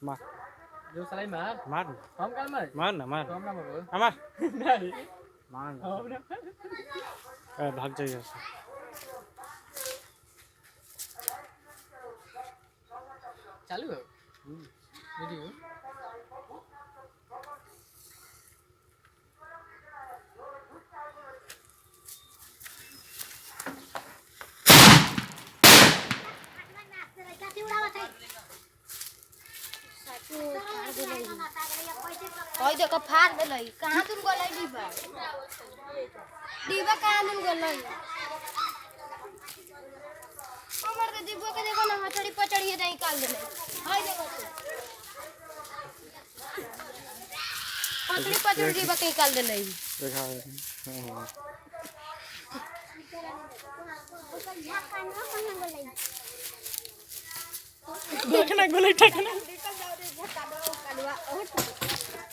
मार जो साले मार मार हम कर मार मार ना मार हम ना मार मार नहीं मार हम ना भाग जाइए चालू है वीडियो ओइ देखो फाड़ देलै कहां तुम गलै डीबा डीबा कहां तुम गलै हमर के डीबा के देखो ना हथड़ी पचड़ी दे निकाल देलै ओइ देखो हथड़ी पचड़ी डीबा के निकाल देलै देखा देखना गोलै ठकना निकल जाओ रे झटका दो कलवा